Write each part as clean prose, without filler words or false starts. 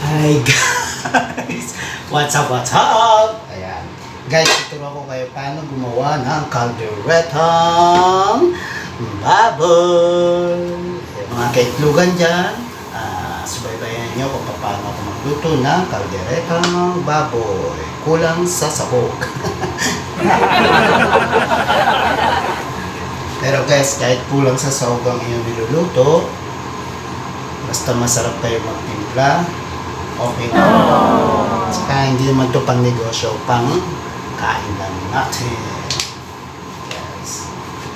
Hi guys! What's up, what's up? Ayan. Guys, ituro ko kayo paano gumawa ng kalderetang baboy. Yung mga kaitlugan dyan, subaybayan nyo kung paano ako magluto ng kalderetang baboy. Kulang sa sahog. Pero guys, kahit kulang sa sahog ang iyong niluluto, basta masarap kayo magtimpla, okay na. Saka hindi naman ito pang negosyo, pang kain lang natin. Yes.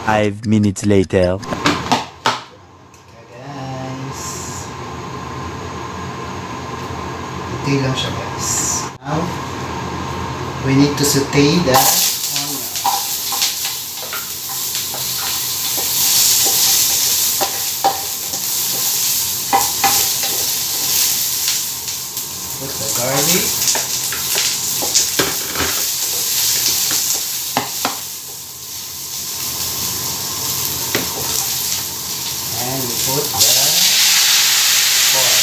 5 minutes later. Okay guys. Ito lang siya guys. Now, we need to saute the onion. Put the garlic. And we put the pork.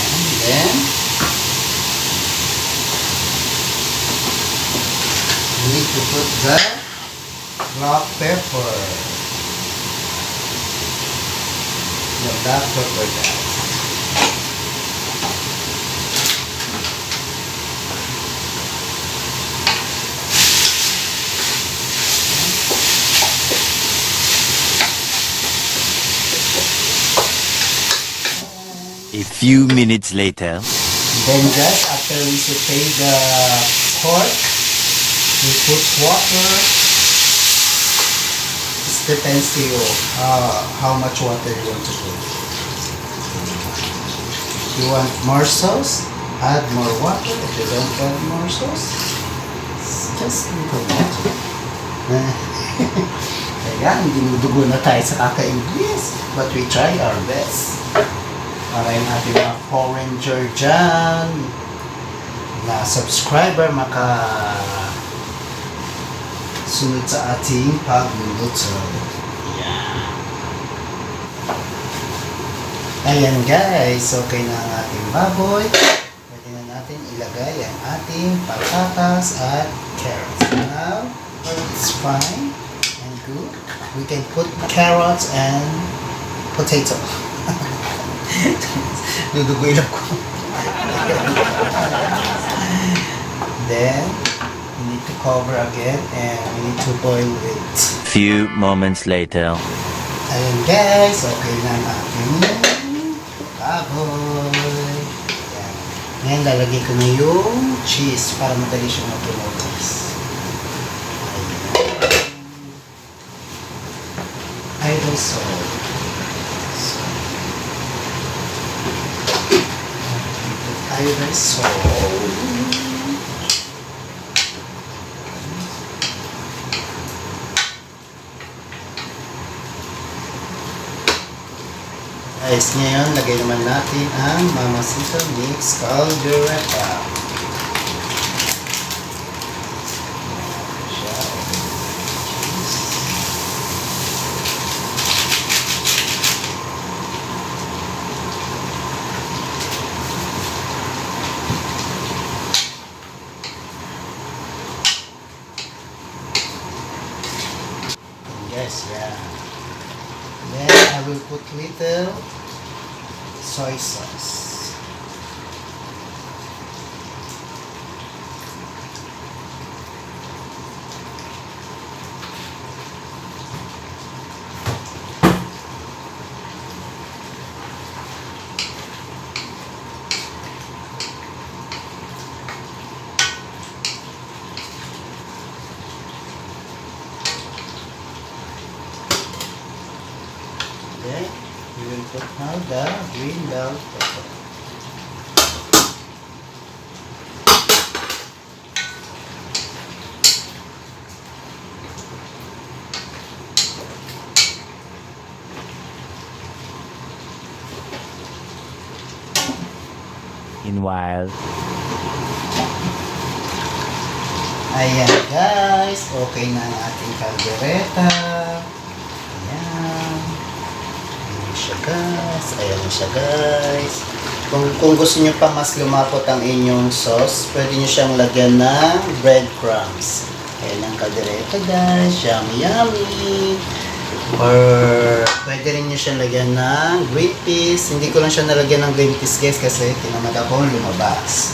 And then we need to put the black pepper. The black pepper guys. A few minutes later. Then just after we saute the pork, we put water. It depends to you how much water you want to put. If you want more sauce, add more water. If you don't want more sauce, it's just a little water. Ayan, dinudugo na tayo sa kaka-English, but we try our best. Para yung ating mga foreigner dyan na subscriber sunod sa ating pagluluto. Yeah. Ayan guys, okay na ang ating baboy. Pwede na natin ilagay ang ating patatas at carrots. Now, when it's fine and good, we can put carrots and potato. Dudugoy lang ko. Then, we need to cover again and we need to boil it. Few moments later. Ayan guys, okay na ang ating baboy. Ayan. Ngayon, lalagay ko na yung cheese para madali siyang matunaw guys. Ayan. Idle salt. Idle salt. Guys, ngayon, lagay naman natin ang Mamacita Mix Caldereta. Yes, yeah. Then I will put little soy sauce. Then we will put now the green bell pepper. Meanwhile, Ayan guys, okay na ang ating kaldereta. Ayan. Ayan siya guys. Ayan siya guys. Kung gusto nyo pa mas lumapot ang inyong sauce, pwede nyo siyang lagyan ng breadcrumbs. Ayan ang kaldereta guys. Yummy yummy. Or pwede rin nyo siyang lagyan ng green peas. Hindi ko lang siya nalagyan ng green peas guys kasi tinamad akong lumabas.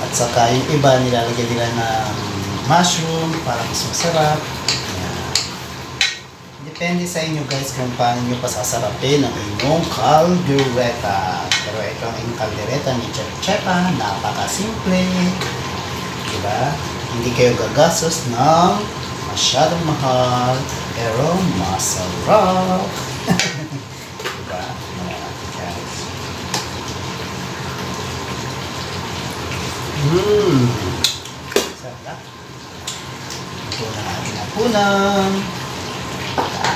At saka yung iba nilalagyan nila ng mushroom para mas masarap. Ayan. Depende sa inyo guys kung paano nyo pasasarapin ang inyong caldereta. Pero ito ang inyong caldereta ni Chef Chepa. Napakasimple. Diba? Hindi kayo gagastos ng masyadong mahal. Pero masarap. Diba? Ayan, guys. Sarap. Ito na ating hapunan.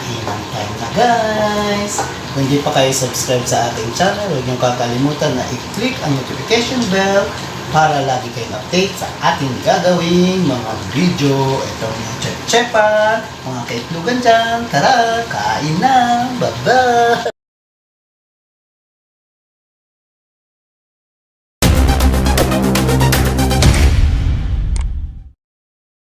Kainan time na guys. Kung hindi pa kayo subscribe sa ating channel, huwag niyong kakalimutan na i-click ang notification bell para lagi kayong update sa ating gagawing mga video. Ito yung Chef Chepa, mga kaitlugan dyan. Tara, kain na! Bye-bye!